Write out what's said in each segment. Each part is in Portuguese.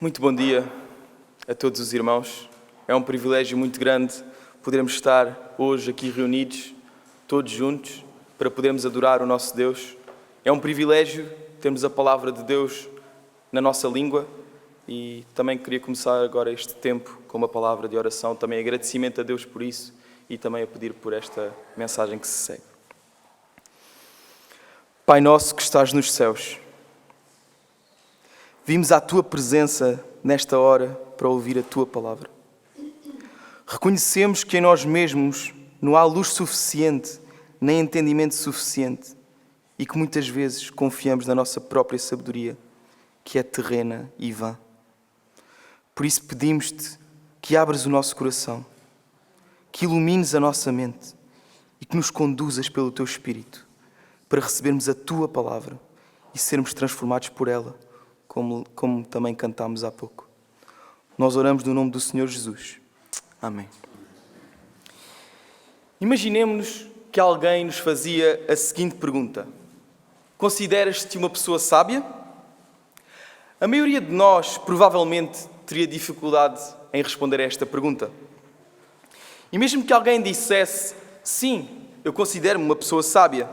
Muito bom dia a todos os irmãos. É um privilégio muito grande podermos estar hoje aqui reunidos, todos juntos, para podermos adorar o nosso Deus. É um privilégio termos a palavra de Deus na nossa língua e também queria começar agora este tempo com uma palavra de oração, também agradecimento a Deus por isso e também a pedir por esta mensagem que se segue. Pai nosso que estás nos céus, vimos à Tua presença nesta hora para ouvir a Tua palavra. Reconhecemos que em nós mesmos não há luz suficiente, nem entendimento suficiente e que muitas vezes confiamos na nossa própria sabedoria, que é terrena e vã. Por isso pedimos-te que abras o nosso coração, que ilumines a nossa mente e que nos conduzas pelo Teu Espírito para recebermos a Tua palavra e sermos transformados por ela, como também cantámos há pouco. Nós oramos no nome do Senhor Jesus. Amém. Imaginemos que alguém nos fazia a seguinte pergunta: consideras-te uma pessoa sábia? A maioria de nós provavelmente teria dificuldade em responder a esta pergunta. E mesmo que alguém dissesse, sim, eu considero-me uma pessoa sábia,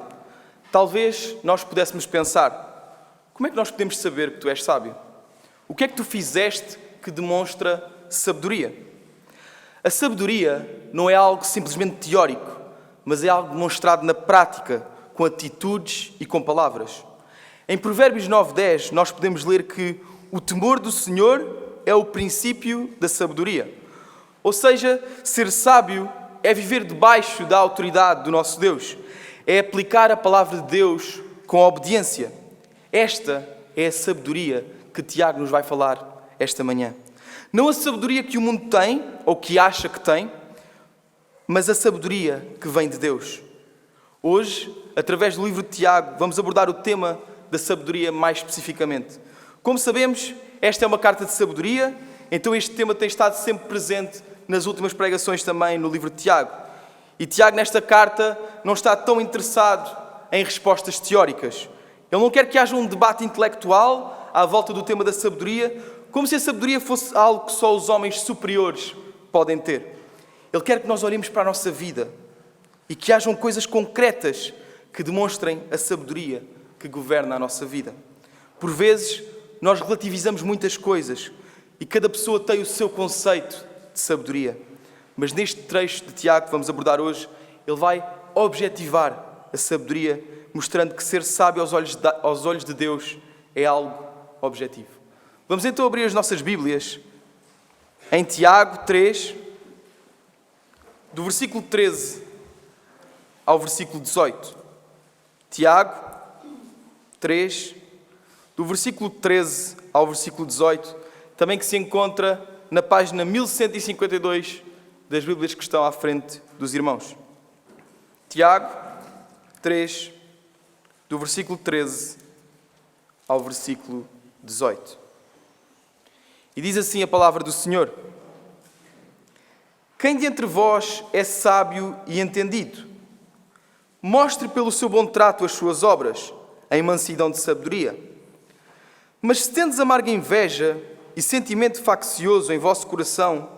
talvez nós pudéssemos pensar, como é que nós podemos saber que tu és sábio? O que é que tu fizeste que demonstra sabedoria? A sabedoria não é algo simplesmente teórico, mas é algo demonstrado na prática, com atitudes e com palavras. Em Provérbios 9:10, nós podemos ler que o temor do Senhor é o princípio da sabedoria. Ou seja, ser sábio é viver debaixo da autoridade do nosso Deus. É aplicar a palavra de Deus com obediência. Esta é a sabedoria que Tiago nos vai falar esta manhã. Não a sabedoria que o mundo tem, ou que acha que tem, mas a sabedoria que vem de Deus. Hoje, através do livro de Tiago, vamos abordar o tema da sabedoria mais especificamente. Como sabemos, esta é uma carta de sabedoria, então este tema tem estado sempre presente nas últimas pregações também no livro de Tiago. E Tiago, nesta carta, não está tão interessado em respostas teóricas. Ele não quer que haja um debate intelectual à volta do tema da sabedoria, como se a sabedoria fosse algo que só os homens superiores podem ter. Ele quer que nós olhemos para a nossa vida e que hajam coisas concretas que demonstrem a sabedoria que governa a nossa vida. Por vezes, nós relativizamos muitas coisas e cada pessoa tem o seu conceito de sabedoria. Mas neste trecho de Tiago que vamos abordar hoje, ele vai objetivar a sabedoria, mostrando que ser sábio aos olhos de Deus é algo objetivo. Vamos então abrir as nossas Bíblias em Tiago 3, do versículo 13 ao versículo 18. Tiago 3, do versículo 13 ao versículo 18, também que se encontra na página 1152 das Bíblias que estão à frente dos irmãos. Tiago 3, do versículo 13 ao versículo 18. E diz assim a palavra do Senhor: quem de entre vós é sábio e entendido? Mostre pelo seu bom trato as suas obras, em mansidão de sabedoria. Mas se tendes amarga inveja e sentimento faccioso em vosso coração,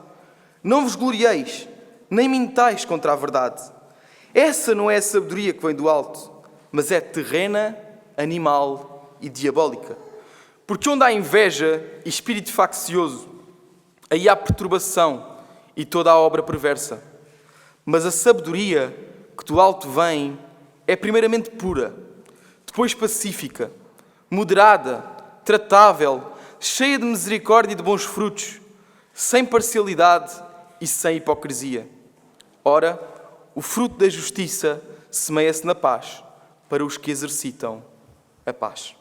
não vos glorieis, nem mintais contra a verdade. Essa não é a sabedoria que vem do alto, mas é terrena, animal e diabólica. Porque onde há inveja e espírito faccioso, aí há perturbação e toda a obra perversa. Mas a sabedoria que do alto vem é primeiramente pura, depois pacífica, moderada, tratável, cheia de misericórdia e de bons frutos, sem parcialidade e sem hipocrisia. Ora, o fruto da justiça semeia-se na paz, para os que exercitam a paz.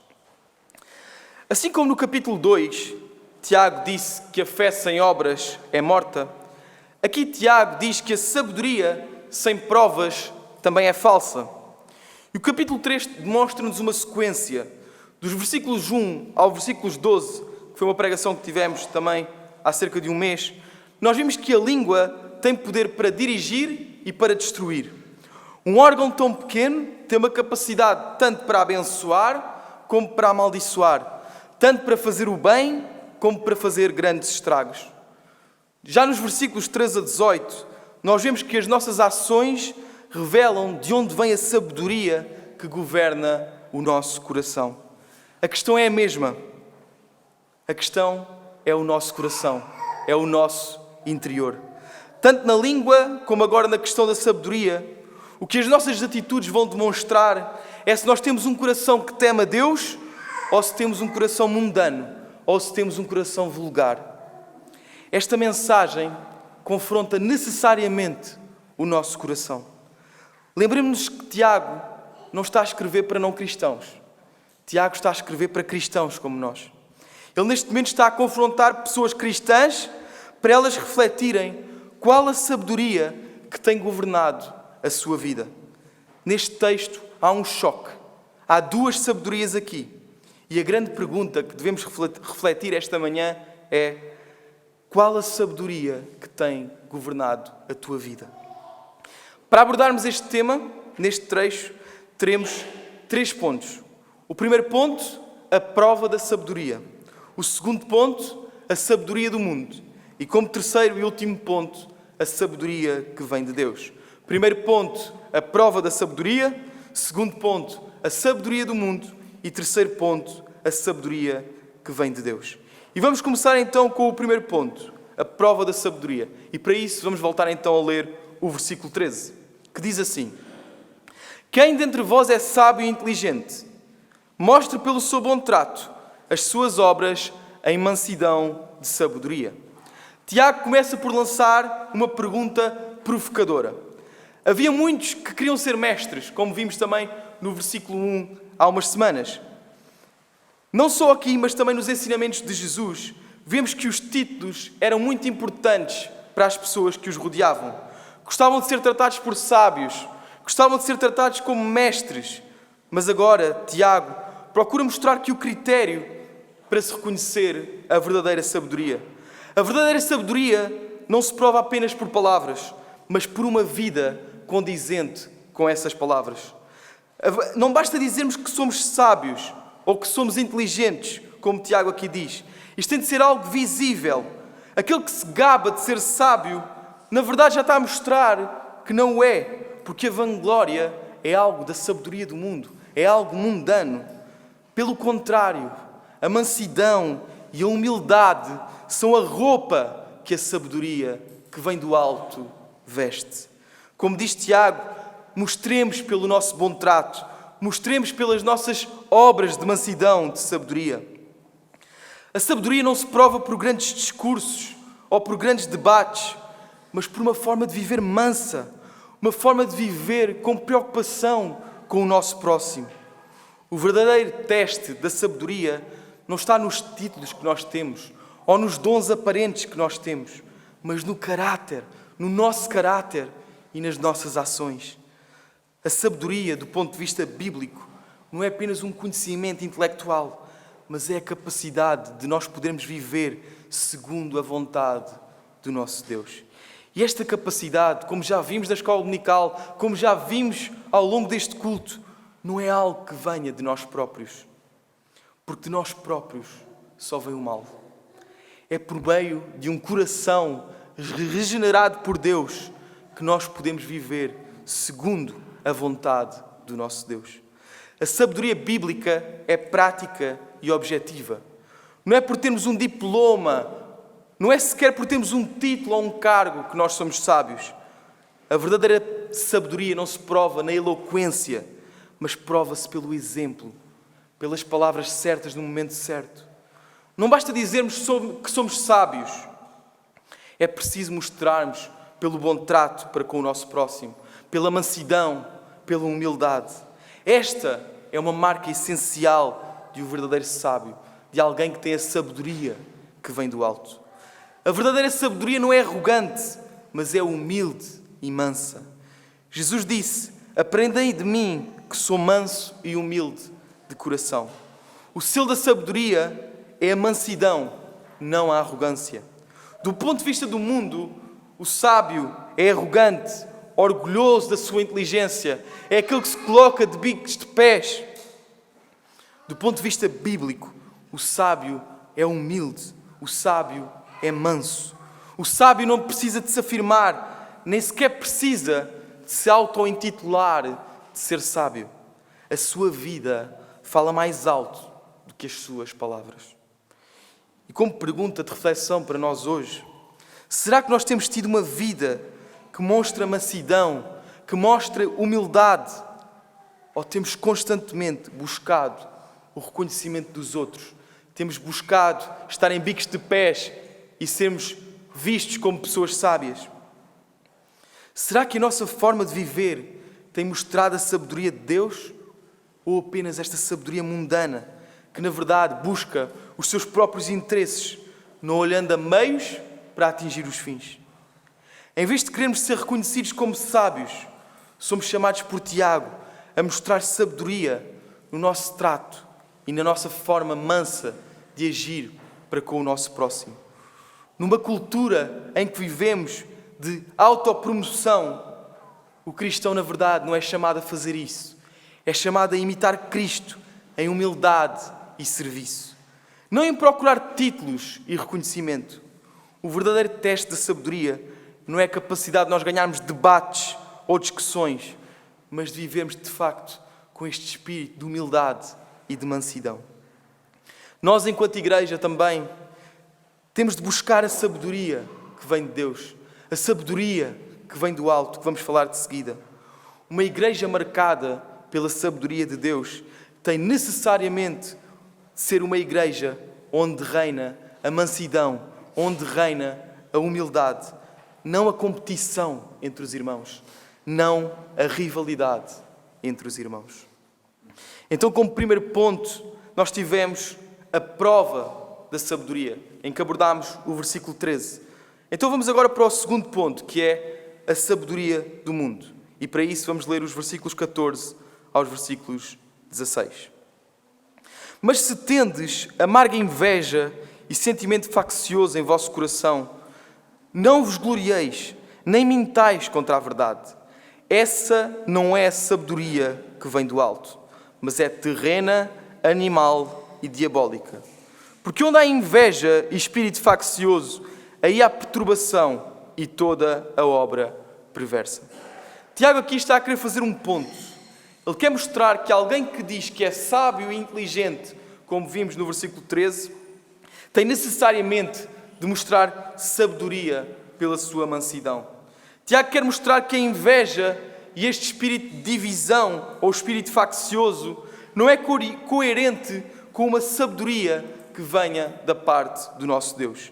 Assim como no capítulo 2, Tiago disse que a fé sem obras é morta, aqui Tiago diz que a sabedoria sem provas também é falsa. E o capítulo 3 demonstra-nos uma sequência, dos versículos 1 ao versículos 12, que foi uma pregação que tivemos também há cerca de um mês. Nós vimos que a língua tem poder para dirigir e para destruir. Um órgão tão pequeno tem uma capacidade tanto para abençoar como para amaldiçoar, tanto para fazer o bem como para fazer grandes estragos. Já nos versículos 13 a 18, nós vemos que as nossas ações revelam de onde vem a sabedoria que governa o nosso coração. A questão é a mesma. A questão é o nosso coração, é o nosso interior. Tanto na língua como agora na questão da sabedoria, o que as nossas atitudes vão demonstrar é se nós temos um coração que teme a Deus ou se temos um coração mundano ou se temos um coração vulgar. Esta mensagem confronta necessariamente o nosso coração. Lembremos-nos que Tiago não está a escrever para não cristãos. Tiago está a escrever para cristãos como nós. Ele neste momento está a confrontar pessoas cristãs para elas refletirem qual a sabedoria que tem governado a sua vida. Neste texto há um choque. Há duas sabedorias aqui. E a grande pergunta que devemos refletir esta manhã é: qual a sabedoria que tem governado a tua vida? Para abordarmos este tema, neste trecho, teremos 3 pontos. O primeiro ponto, a prova da sabedoria. O segundo ponto, a sabedoria do mundo. E como terceiro e último ponto, a sabedoria que vem de Deus. Primeiro ponto, a prova da sabedoria. Segundo ponto, a sabedoria do mundo. E terceiro ponto, a sabedoria que vem de Deus. E vamos começar então com o primeiro ponto, a prova da sabedoria. E para isso vamos voltar então a ler o versículo 13, que diz assim: Quem dentre vós é sábio e inteligente, mostre pelo seu bom trato as suas obras em mansidão de sabedoria. Tiago começa por lançar uma pergunta provocadora. Havia muitos que queriam ser mestres, como vimos também no versículo 1 há umas semanas. Não só aqui, mas também nos ensinamentos de Jesus, vemos que os títulos eram muito importantes para as pessoas que os rodeavam. Gostavam de ser tratados por sábios, gostavam de ser tratados como mestres. Mas agora, Tiago procura mostrar que o critério para se reconhecer a verdadeira sabedoria. A verdadeira sabedoria não se prova apenas por palavras, mas por uma vida condizente com essas palavras. Não basta dizermos que somos sábios ou que somos inteligentes, como Tiago aqui diz. Isto tem de ser algo visível. Aquele que se gaba de ser sábio, na verdade já está a mostrar que não o é, porque a vanglória é algo da sabedoria do mundo, é algo mundano. Pelo contrário, a mansidão e a humildade são a roupa que a sabedoria que vem do alto veste. Como diz Tiago, mostremos pelo nosso bom trato, mostremos pelas nossas obras de mansidão, de sabedoria. A sabedoria não se prova por grandes discursos ou por grandes debates, mas por uma forma de viver mansa, uma forma de viver com preocupação com o nosso próximo. O verdadeiro teste da sabedoria não está nos títulos que nós temos ou nos dons aparentes que nós temos, mas no caráter, no nosso caráter e nas nossas ações. A sabedoria, do ponto de vista bíblico, não é apenas um conhecimento intelectual, mas é a capacidade de nós podermos viver segundo a vontade do nosso Deus. E esta capacidade, como já vimos na escola dominical, como já vimos ao longo deste culto, não é algo que venha de nós próprios, porque de nós próprios só vem o mal. É por meio de um coração regenerado por Deus que nós podemos viver segundo a vontade do nosso Deus. A sabedoria bíblica é prática e objetiva. Não é por termos um diploma, não é sequer por termos um título ou um cargo que nós somos sábios. A verdadeira sabedoria não se prova na eloquência, mas prova-se pelo exemplo, pelas palavras certas no momento certo. Não basta dizermos que somos sábios. É preciso mostrarmos pelo bom trato para com o nosso próximo, pela mansidão, pela humildade. Esta é uma marca essencial de um verdadeiro sábio, de alguém que tem a sabedoria que vem do alto. A verdadeira sabedoria não é arrogante, mas é humilde e mansa. Jesus disse: aprendei de mim, que sou manso e humilde de coração. O selo da sabedoria é a mansidão, não a arrogância. Do ponto de vista do mundo, o sábio é arrogante, orgulhoso da sua inteligência, é aquele que se coloca de bicos de pés. Do ponto de vista bíblico, o sábio é humilde, o sábio é manso. O sábio não precisa de se afirmar, nem sequer precisa de se auto-intitular de ser sábio. A sua vida fala mais alto do que as suas palavras. E como pergunta de reflexão para nós hoje, será que nós temos tido uma vida que mostra mansidão, que mostra humildade? Ou temos constantemente buscado o reconhecimento dos outros? Temos buscado estar em bicos de pés e sermos vistos como pessoas sábias? Será que a nossa forma de viver tem mostrado a sabedoria de Deus? Ou apenas esta sabedoria mundana, que na verdade busca os seus próprios interesses, não olhando a meios para atingir os fins? Em vez de querermos ser reconhecidos como sábios, somos chamados por Tiago a mostrar sabedoria no nosso trato e na nossa forma mansa de agir para com o nosso próximo. Numa cultura em que vivemos de autopromoção, o cristão, na verdade, não é chamado a fazer isso. É chamado a imitar Cristo em humildade e serviço. Não em procurar títulos e reconhecimento. O verdadeiro teste da sabedoria não é a capacidade de nós ganharmos debates ou discussões, mas de vivermos, de facto, com este espírito de humildade e de mansidão. Nós, enquanto igreja, também temos de buscar a sabedoria que vem de Deus, a sabedoria que vem do alto, que vamos falar de seguida. Uma igreja marcada pela sabedoria de Deus tem necessariamente de ser uma igreja onde reina a mansidão, onde reina a humildade, não a competição entre os irmãos, não a rivalidade entre os irmãos. Então, como primeiro ponto, nós tivemos a prova da sabedoria, em que abordámos o versículo 13. Então vamos agora para o segundo ponto, que é a sabedoria do mundo. E para isso vamos ler os versículos 14 aos versículos 16. Mas se tendes amarga inveja e sentimento faccioso em vosso coração, não vos glorieis, nem mintais contra a verdade. Essa não é a sabedoria que vem do alto, mas é terrena, animal e diabólica. Porque onde há inveja e espírito faccioso, aí há perturbação e toda a obra perversa. Tiago aqui está a querer fazer um ponto. Ele quer mostrar que alguém que diz que é sábio e inteligente, como vimos no versículo 13, tem necessariamente de mostrar sabedoria pela sua mansidão. Tiago quer mostrar que a inveja e este espírito de divisão ou espírito faccioso não é coerente com uma sabedoria que venha da parte do nosso Deus.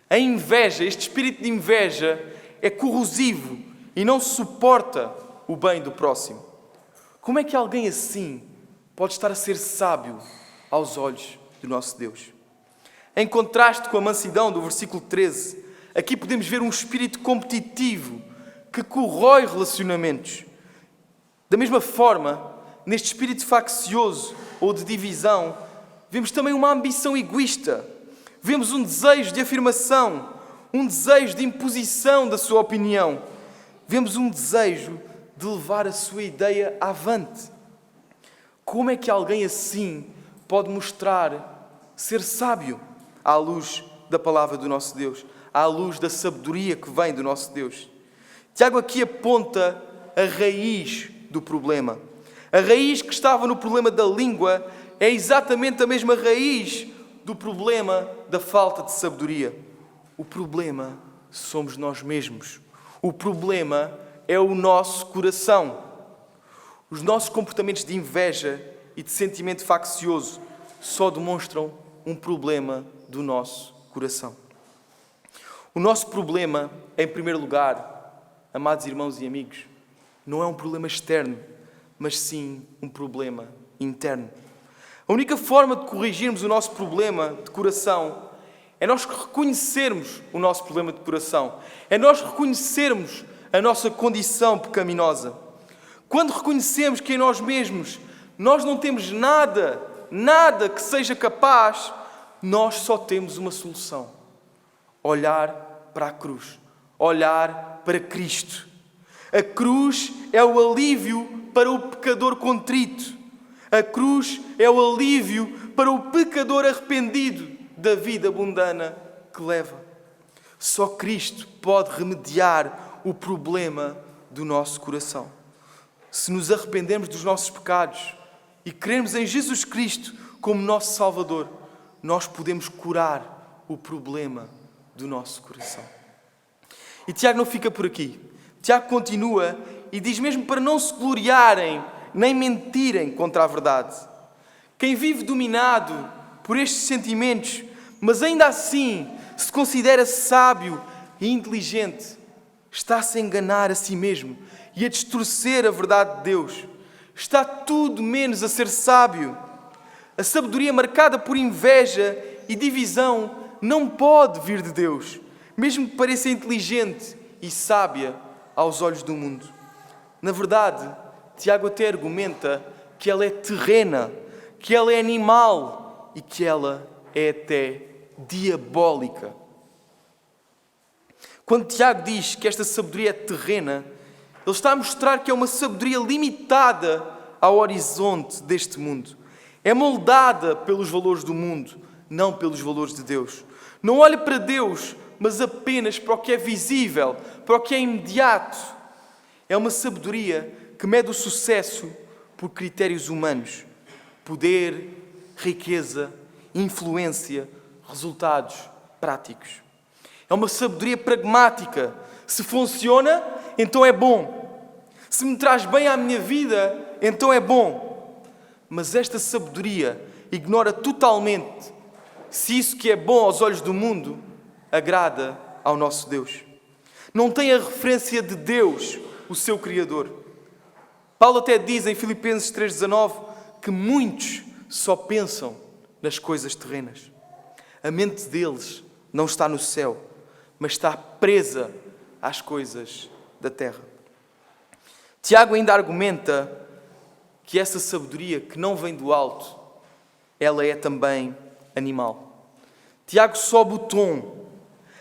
A inveja, este espírito de inveja, é corrosivo e não suporta o bem do próximo. Como é que alguém assim pode estar a ser sábio aos olhos do nosso Deus? Em contraste com a mansidão do versículo 13, aqui podemos ver um espírito competitivo que corrói relacionamentos. Da mesma forma, neste espírito faccioso ou de divisão, vemos também uma ambição egoísta. Vemos um desejo de afirmação, um desejo de imposição da sua opinião. Vemos um desejo de levar a sua ideia avante. Como é que alguém assim pode mostrar ser sábio à luz da palavra do nosso Deus, à luz da sabedoria que vem do nosso Deus? Tiago aqui aponta a raiz do problema. A raiz que estava no problema da língua é exatamente a mesma raiz do problema da falta de sabedoria. O problema somos nós mesmos. O problema é o nosso coração. Os nossos comportamentos de inveja e de sentimento faccioso só demonstram um problema do nosso coração. O nosso problema, em primeiro lugar, amados irmãos e amigos, não é um problema externo, mas sim um problema interno. A única forma de corrigirmos o nosso problema de coração é nós reconhecermos o nosso problema de coração. É nós reconhecermos a nossa condição pecaminosa. Quando reconhecemos que em nós mesmos nós não temos nada que seja capaz, nós só temos uma solução: olhar para a cruz, olhar para Cristo. A cruz é o alívio para o pecador contrito. A cruz é o alívio para o pecador arrependido da vida mundana que leva. Só Cristo pode remediar o problema do nosso coração. Se nos arrependermos dos nossos pecados e crermos em Jesus Cristo como nosso Salvador, nós podemos curar o problema do nosso coração. E Tiago não fica por aqui. Tiago continua e diz mesmo para não se gloriarem nem mentirem contra a verdade. Quem vive dominado por estes sentimentos, mas ainda assim se considera sábio e inteligente, está-se a enganar a si mesmo e a distorcer a verdade de Deus. Está tudo menos a ser sábio. A sabedoria marcada por inveja e divisão não pode vir de Deus, mesmo que pareça inteligente e sábia aos olhos do mundo. Na verdade, Tiago até argumenta que ela é terrena, que ela é animal e que ela é até diabólica. Quando Tiago diz que esta sabedoria é terrena, ele está a mostrar que é uma sabedoria limitada ao horizonte deste mundo. É moldada pelos valores do mundo, não pelos valores de Deus. Não olha para Deus, mas apenas para o que é visível, para o que é imediato. É uma sabedoria que mede o sucesso por critérios humanos. Poder, riqueza, influência, resultados práticos. É uma sabedoria pragmática. Se funciona, então é bom. Se me traz bem à minha vida, então é bom. Mas esta sabedoria ignora totalmente se isso que é bom aos olhos do mundo agrada ao nosso Deus. Não tem a referência de Deus, o seu Criador. Paulo até diz em Filipenses 3,19 que muitos só pensam nas coisas terrenas. A mente deles não está no céu, mas está presa às coisas da terra. Tiago ainda argumenta que essa sabedoria que não vem do alto, ela é também animal. Tiago sobe o tom.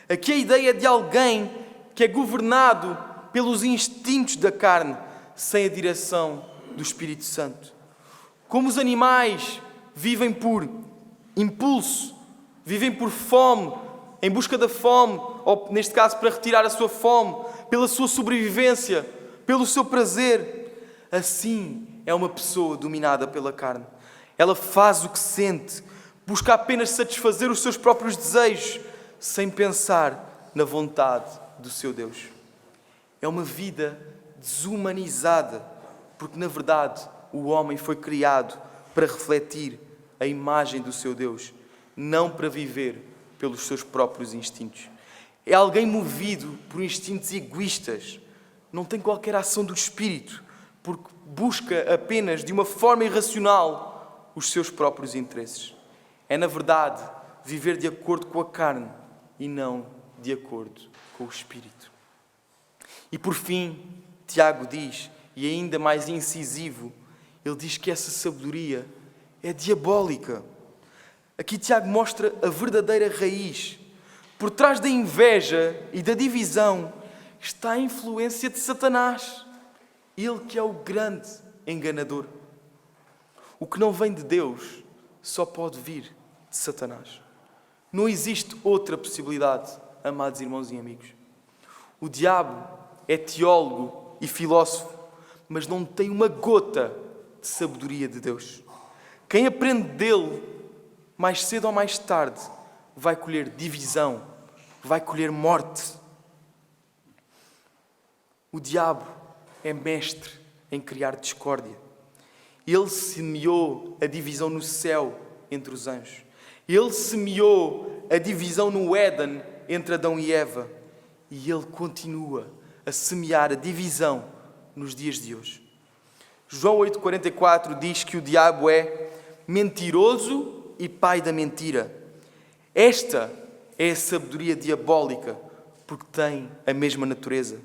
Aqui a ideia de alguém que é governado pelos instintos da carne, sem a direção do Espírito Santo. Como os animais vivem por impulso, vivem por fome, em busca da fome, ou neste caso para retirar a sua fome, pela sua sobrevivência, pelo seu prazer, assim é uma pessoa dominada pela carne. Ela faz o que sente, busca apenas satisfazer os seus próprios desejos, sem pensar na vontade do seu Deus. É uma vida desumanizada, porque na verdade o homem foi criado para refletir a imagem do seu Deus, não para viver pelos seus próprios instintos. É alguém movido por instintos egoístas, não tem qualquer ação do espírito, porque busca apenas de uma forma irracional os seus próprios interesses. É, na verdade, viver de acordo com a carne e não de acordo com o espírito. E por fim, Tiago diz, e ainda mais incisivo, ele diz que essa sabedoria é diabólica. Aqui Tiago mostra a verdadeira raiz. Por trás da inveja e da divisão está a influência de Satanás. Ele que é o grande enganador. O que não vem de Deus só pode vir de Satanás. Não existe outra possibilidade, amados irmãos e amigos. O diabo é teólogo e filósofo, mas não tem uma gota de sabedoria de Deus. Quem aprende dele, mais cedo ou mais tarde, vai colher divisão, vai colher morte. O diabo é mestre em criar discórdia. Ele semeou a divisão no céu entre os anjos. Ele semeou a divisão no Éden entre Adão e Eva. E ele continua a semear a divisão nos dias de hoje. João 8,44 diz que o diabo é mentiroso e pai da mentira. Esta é a sabedoria diabólica, porque tem a mesma natureza.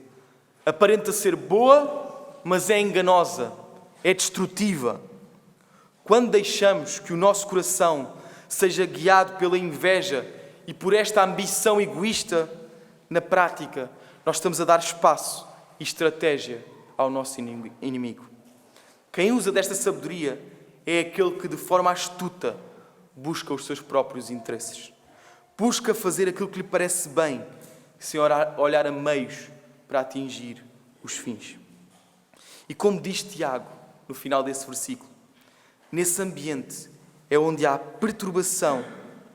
Aparenta ser boa, mas é enganosa, é destrutiva. Quando deixamos que o nosso coração seja guiado pela inveja e por esta ambição egoísta, na prática, nós estamos a dar espaço e estratégia ao nosso inimigo. Quem usa desta sabedoria é aquele que, de forma astuta, busca os seus próprios interesses. Busca fazer aquilo que lhe parece bem, sem olhar a meios para atingir os fins. E como diz Tiago, no final desse versículo, nesse ambiente é onde há perturbação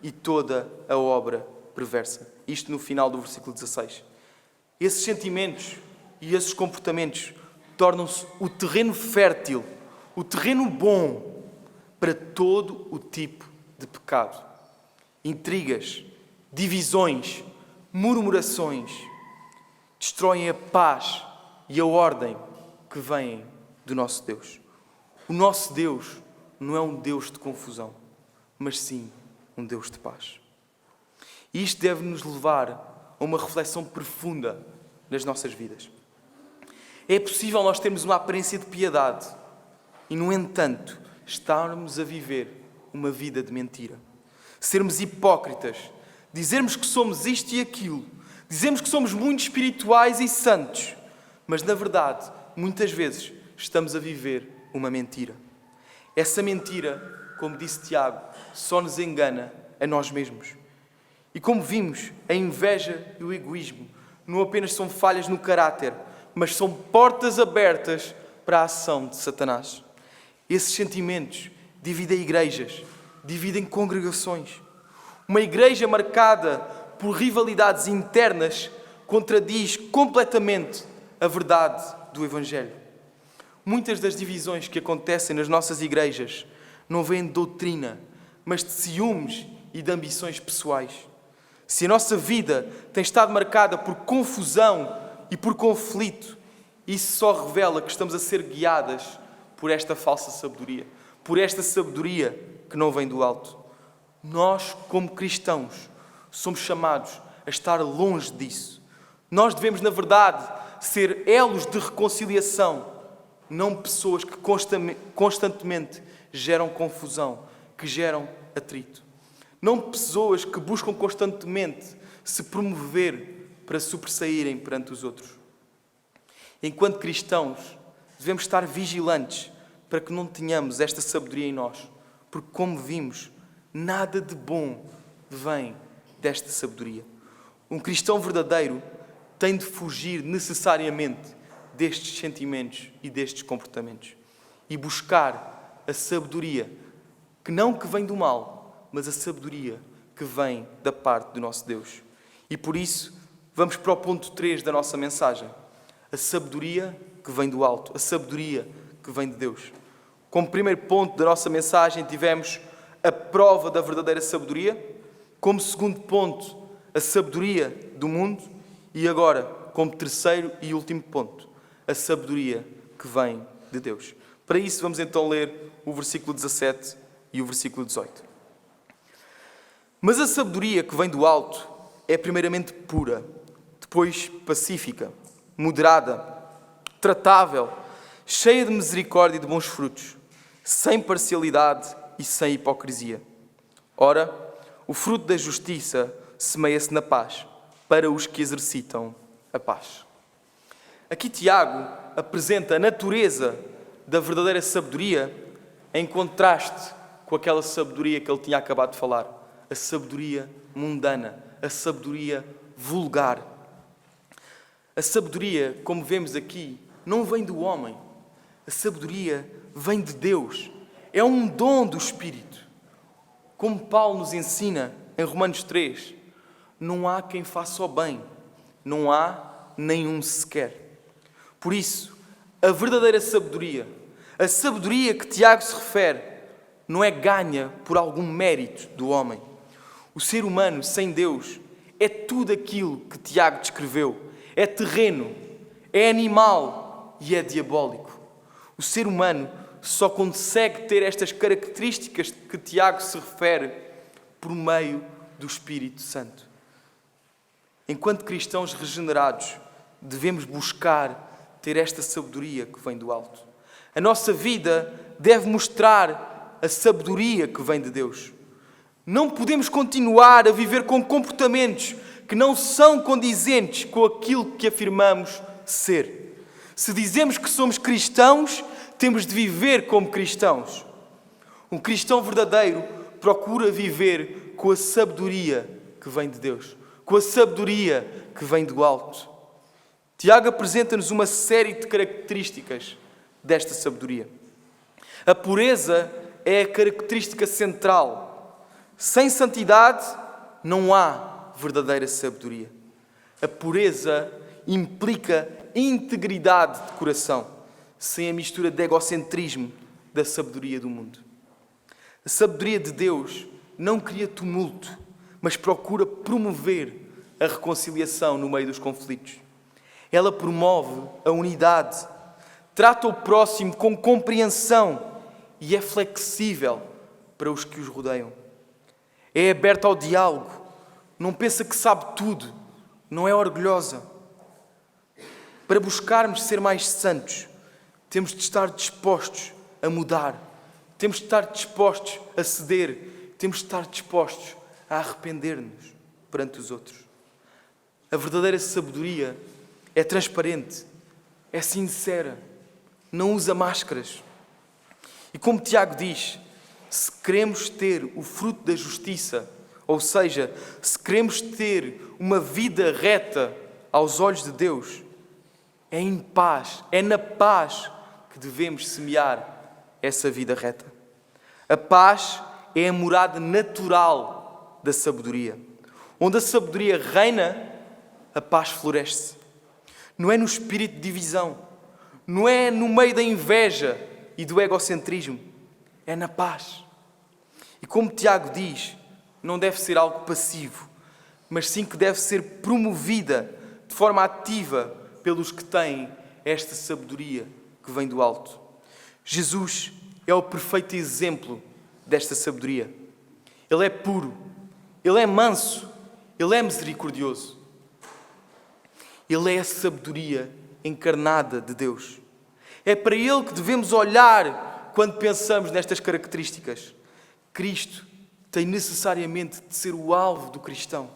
e toda a obra perversa. Isto no final do versículo 16. Esses sentimentos e esses comportamentos tornam-se o terreno fértil, o terreno bom para todo o tipo de pecado. Intrigas, divisões, murmurações destroem a paz e a ordem que vêm do nosso Deus. O nosso Deus não é um Deus de confusão, mas sim um Deus de paz. E isto deve nos levar a uma reflexão profunda nas nossas vidas. É possível nós termos uma aparência de piedade e, no entanto, estarmos a viver uma vida de mentira. Sermos hipócritas, dizermos que somos isto e aquilo, dizemos que somos muito espirituais e santos, mas, na verdade, muitas vezes estamos a viver uma mentira. Essa mentira, como disse Tiago, só nos engana a nós mesmos. E como vimos, a inveja e o egoísmo não apenas são falhas no caráter, mas são portas abertas para a ação de Satanás. Esses sentimentos dividem igrejas, dividem congregações. Uma igreja marcada por rivalidades internas contradiz completamente a verdade do Evangelho. Muitas das divisões que acontecem nas nossas igrejas não vêm de doutrina, mas de ciúmes e de ambições pessoais. Se a nossa vida tem estado marcada por confusão e por conflito, isso só revela que estamos a ser guiadas por esta falsa sabedoria, por esta sabedoria que não vem do alto. Nós, como cristãos, somos chamados a estar longe disso. Nós devemos, na verdade, ser elos de reconciliação, não pessoas que constantemente geram confusão, que geram atrito. Não pessoas que buscam constantemente se promover para sobressaírem perante os outros. Enquanto cristãos, devemos estar vigilantes para que não tenhamos esta sabedoria em nós, porque, como vimos, nada de bom vem desta sabedoria. Um cristão verdadeiro tem de fugir necessariamente destes sentimentos e destes comportamentos e buscar a sabedoria, que não que vem do mal, mas a sabedoria que vem da parte do nosso Deus. E por isso, vamos para o ponto 3 da nossa mensagem. A sabedoria que vem do alto, a sabedoria que vem de Deus. Como primeiro ponto da nossa mensagem, tivemos a prova da verdadeira sabedoria. Como segundo ponto, a sabedoria do mundo. E agora, como terceiro e último ponto, a sabedoria que vem de Deus. Para isso, vamos então ler o versículo 17 e o versículo 18. Mas a sabedoria que vem do alto é primeiramente pura, depois pacífica, moderada, tratável, cheia de misericórdia e de bons frutos, sem parcialidade e sem hipocrisia. Ora, o fruto da justiça semeia-se na paz, para os que exercitam a paz. Aqui Tiago apresenta a natureza da verdadeira sabedoria em contraste com aquela sabedoria que ele tinha acabado de falar. A sabedoria mundana, a sabedoria vulgar. A sabedoria, como vemos aqui, não vem do homem. A sabedoria vem de Deus. É um dom do Espírito. Como Paulo nos ensina em Romanos 3, não há quem faça o bem, não há nenhum sequer. Por isso, a verdadeira sabedoria, a sabedoria que Tiago se refere, não é ganha por algum mérito do homem. O ser humano sem Deus é tudo aquilo que Tiago descreveu. É terreno, é animal e é diabólico. O ser humano só consegue ter estas características que Tiago se refere por meio do Espírito Santo. Enquanto cristãos regenerados, devemos buscar ter esta sabedoria que vem do alto. A nossa vida deve mostrar a sabedoria que vem de Deus. Não podemos continuar a viver com comportamentos que não são condizentes com aquilo que afirmamos ser. Se dizemos que somos cristãos, temos de viver como cristãos. Um cristão verdadeiro procura viver com a sabedoria que vem de Deus, com a sabedoria que vem do alto. Tiago apresenta-nos uma série de características desta sabedoria. A pureza é a característica central. Sem santidade não há verdadeira sabedoria. A pureza implica integridade de coração, sem a mistura de egocentrismo da sabedoria do mundo. A sabedoria de Deus não cria tumulto, mas procura promover a reconciliação no meio dos conflitos. Ela promove a unidade, trata o próximo com compreensão e é flexível para os que os rodeiam. É aberta ao diálogo, não pensa que sabe tudo, não é orgulhosa. Para buscarmos ser mais santos, temos de estar dispostos a mudar, temos de estar dispostos a ceder, temos de estar dispostos a arrepender-nos perante os outros. A verdadeira sabedoria é transparente, é sincera, não usa máscaras. E como Tiago diz, se queremos ter o fruto da justiça, ou seja, se queremos ter uma vida reta aos olhos de Deus, é em paz, é na paz que devemos semear essa vida reta. A paz é a morada natural da sabedoria. Onde a sabedoria reina, a paz floresce. Não é no espírito de divisão, não é no meio da inveja e do egocentrismo, é na paz. E como Tiago diz, não deve ser algo passivo, mas sim que deve ser promovida de forma ativa pelos que têm esta sabedoria que vem do alto. Jesus é o perfeito exemplo desta sabedoria. Ele é puro, ele é manso, ele é misericordioso. Ele é a sabedoria encarnada de Deus. É para Ele que devemos olhar quando pensamos nestas características. Cristo tem necessariamente de ser o alvo do cristão.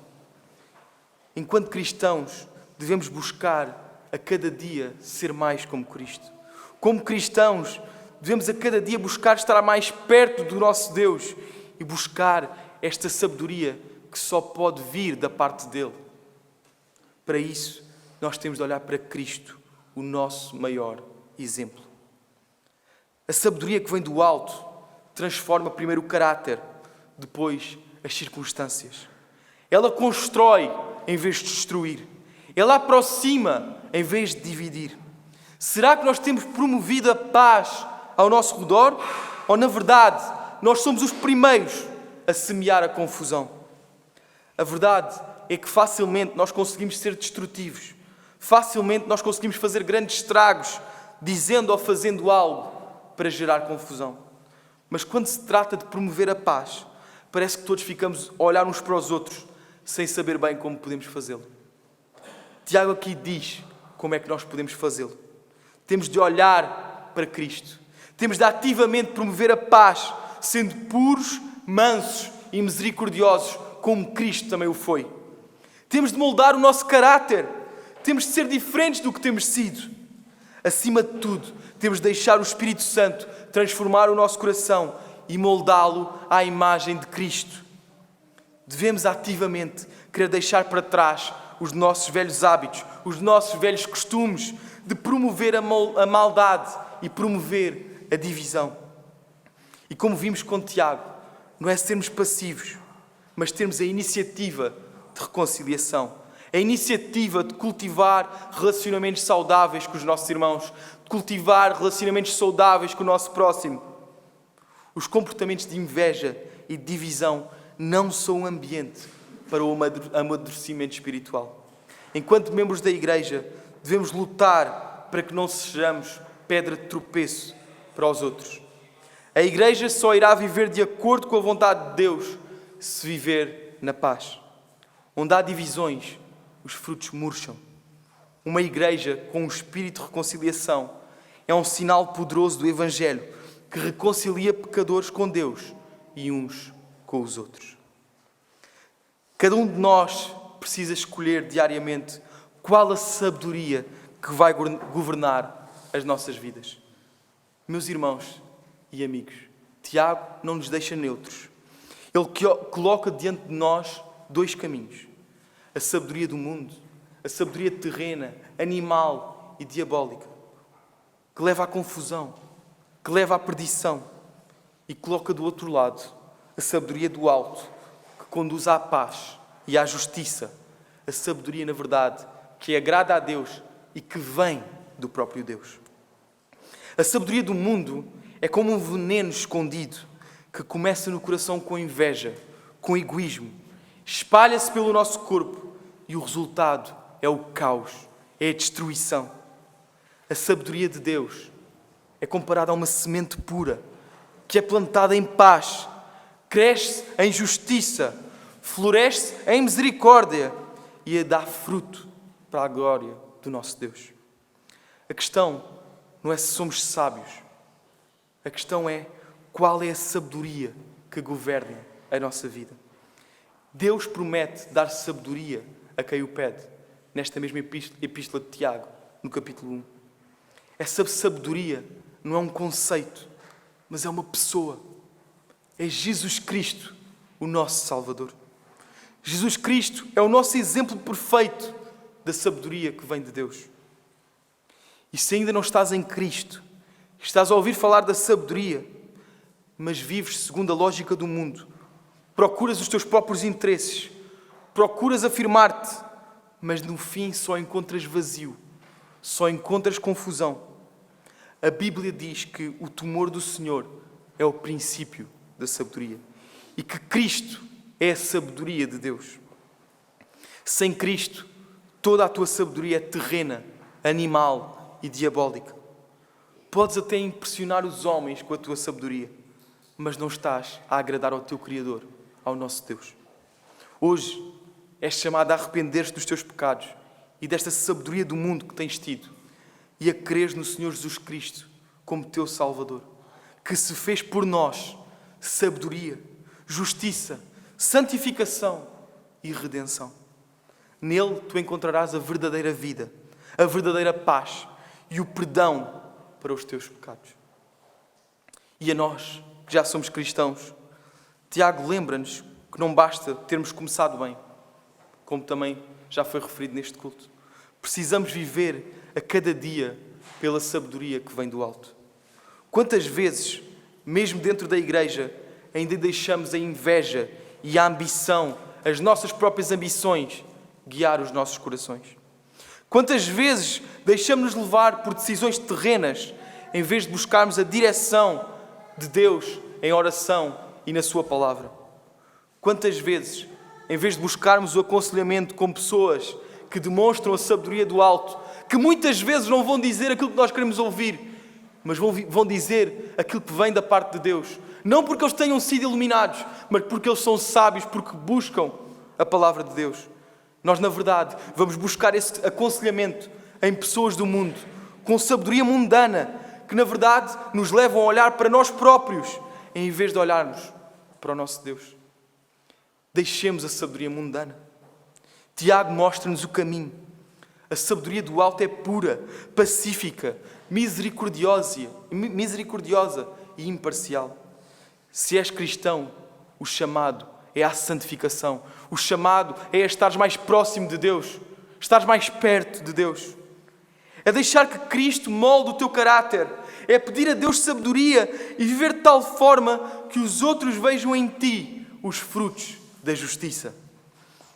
Enquanto cristãos, devemos buscar a cada dia ser mais como Cristo. Como cristãos, devemos a cada dia buscar estar mais perto do nosso Deus e buscar esta sabedoria que só pode vir da parte dEle. Para isso, nós temos de olhar para Cristo, o nosso maior exemplo. A sabedoria que vem do alto transforma primeiro o caráter, depois as circunstâncias. Ela constrói em vez de destruir. Ela aproxima em vez de dividir. Será que nós temos promovido a paz ao nosso redor? Ou, na verdade, nós somos os primeiros a semear a confusão? A verdade é que facilmente nós conseguimos ser destrutivos. Facilmente nós conseguimos fazer grandes estragos, dizendo ou fazendo algo para gerar confusão. Mas quando se trata de promover a paz, parece que todos ficamos a olhar uns para os outros, sem saber bem como podemos fazê-lo. Tiago aqui diz como é que nós podemos fazê-lo. Temos de olhar para Cristo. Temos de ativamente promover a paz, sendo puros, mansos e misericordiosos, como Cristo também o foi. Temos de moldar o nosso caráter. Temos de ser diferentes do que temos sido. Acima de tudo, temos de deixar o Espírito Santo transformar o nosso coração e moldá-lo à imagem de Cristo. Devemos ativamente querer deixar para trás os nossos velhos hábitos, os nossos velhos costumes de promover a maldade e promover a divisão. E como vimos com Tiago, não é sermos passivos, mas termos a iniciativa de reconciliação. A iniciativa de cultivar relacionamentos saudáveis com os nossos irmãos, de cultivar relacionamentos saudáveis com o nosso próximo. Os comportamentos de inveja e de divisão não são um ambiente para o amadurecimento espiritual. Enquanto membros da Igreja, devemos lutar para que não sejamos pedra de tropeço para os outros. A Igreja só irá viver de acordo com a vontade de Deus se viver na paz. Onde há divisões, os frutos murcham. Uma igreja com um espírito de reconciliação é um sinal poderoso do Evangelho que reconcilia pecadores com Deus e uns com os outros. Cada um de nós precisa escolher diariamente qual a sabedoria que vai governar as nossas vidas. Meus irmãos e amigos, Tiago não nos deixa neutros. Ele coloca diante de nós dois caminhos. A sabedoria do mundo, a sabedoria terrena, animal e diabólica, que leva à confusão, que leva à perdição, e coloca do outro lado a sabedoria do alto, que conduz à paz e à justiça. A sabedoria, na verdade, que agrada a Deus e que vem do próprio Deus. A sabedoria do mundo é como um veneno escondido que começa no coração com inveja, com egoísmo, espalha-se pelo nosso corpo e o resultado é o caos, é a destruição. A sabedoria de Deus é comparada a uma semente pura que é plantada em paz, cresce em justiça, floresce em misericórdia e dá fruto para a glória do nosso Deus. A questão não é se somos sábios. A questão é qual é a sabedoria que governa a nossa vida. Deus promete dar sabedoria a quem o pede, nesta mesma epístola de Tiago, no capítulo 1. Essa sabedoria não é um conceito, mas é uma pessoa. É Jesus Cristo, o nosso Salvador. Jesus Cristo é o nosso exemplo perfeito da sabedoria que vem de Deus. E se ainda não estás em Cristo, estás a ouvir falar da sabedoria, mas vives segundo a lógica do mundo, procuras os teus próprios interesses, procuras afirmar-te, mas no fim só encontras vazio, só encontras confusão. A Bíblia diz que o temor do Senhor é o princípio da sabedoria e que Cristo é a sabedoria de Deus. Sem Cristo, toda a tua sabedoria é terrena, animal e diabólica. Podes até impressionar os homens com a tua sabedoria, mas não estás a agradar ao teu Criador, ao nosso Deus. Hoje és chamado a arrepender-te dos teus pecados e desta sabedoria do mundo que tens tido e a creres no Senhor Jesus Cristo como teu Salvador, que se fez por nós sabedoria, justiça, santificação e redenção. Nele tu encontrarás a verdadeira vida, a verdadeira paz e o perdão para os teus pecados. E a nós, que já somos cristãos, Tiago lembra-nos que não basta termos começado bem, como também já foi referido neste culto. Precisamos viver a cada dia pela sabedoria que vem do alto. Quantas vezes, mesmo dentro da igreja, ainda deixamos a inveja e a ambição, as nossas próprias ambições, guiar os nossos corações? Quantas vezes deixamos-nos levar por decisões terrenas, em vez de buscarmos a direção de Deus em oração e na sua palavra? Quantas vezes, em vez de buscarmos o aconselhamento com pessoas que demonstram a sabedoria do alto, que muitas vezes não vão dizer aquilo que nós queremos ouvir, mas vão dizer aquilo que vem da parte de Deus, não porque eles tenham sido iluminados, mas porque eles são sábios, porque buscam a palavra de Deus. Nós, na verdade, vamos buscar esse aconselhamento em pessoas do mundo, com sabedoria mundana, que, na verdade, nos levam a olhar para nós próprios, em vez de olharmos para o nosso Deus. Deixemos a sabedoria mundana. Tiago mostra-nos o caminho. A sabedoria do alto é pura, pacífica, misericordiosa e imparcial. Se és cristão, o chamado é à santificação. O chamado é a estares mais próximo de Deus, estares mais perto de Deus. É deixar que Cristo molde o teu caráter. É pedir a Deus sabedoria e viver de tal forma que os outros vejam em ti os frutos da justiça.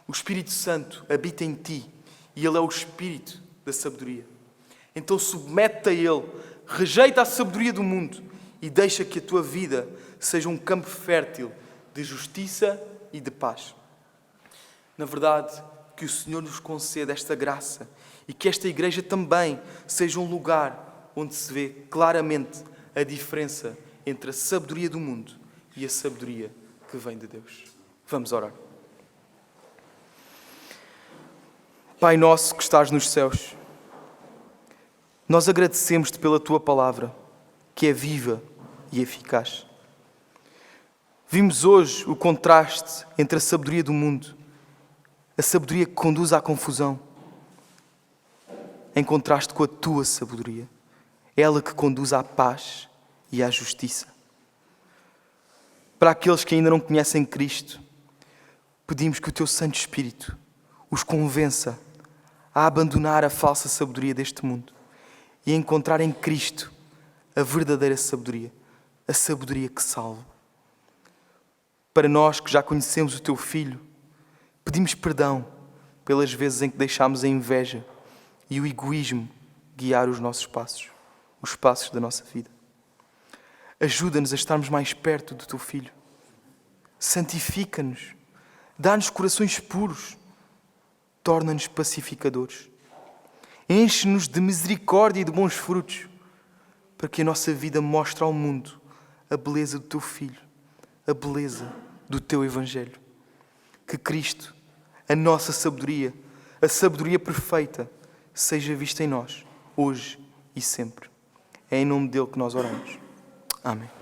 O Espírito Santo habita em ti e Ele é o Espírito da sabedoria. Então submete-te a Ele, rejeita a sabedoria do mundo e deixa que a tua vida seja um campo fértil de justiça e de paz. Na verdade, que o Senhor nos conceda esta graça e que esta igreja também seja um lugar onde se vê claramente a diferença entre a sabedoria do mundo e a sabedoria que vem de Deus. Vamos orar. Pai nosso que estás nos céus, nós agradecemos-te pela tua palavra, que é viva e eficaz. Vimos hoje o contraste entre a sabedoria do mundo, a sabedoria que conduz à confusão, em contraste com a tua sabedoria, ela que conduz à paz e à justiça. Para aqueles que ainda não conhecem Cristo, Pedimos que o Teu Santo Espírito os convença a abandonar a falsa sabedoria deste mundo e a encontrar em Cristo a verdadeira sabedoria, a sabedoria que salva. Para nós que já conhecemos o Teu Filho, pedimos perdão pelas vezes em que deixámos a inveja e o egoísmo guiar os nossos passos, os passos da nossa vida. Ajuda-nos a estarmos mais perto do Teu Filho. Santifica-nos. Dá-nos corações puros. Torna-nos pacificadores. Enche-nos de misericórdia e de bons frutos, para que a nossa vida mostre ao mundo a beleza do Teu Filho, a beleza do Teu Evangelho. Que Cristo, a nossa sabedoria, a sabedoria perfeita, seja vista em nós, hoje e sempre. É em nome dele que nós oramos. Amém.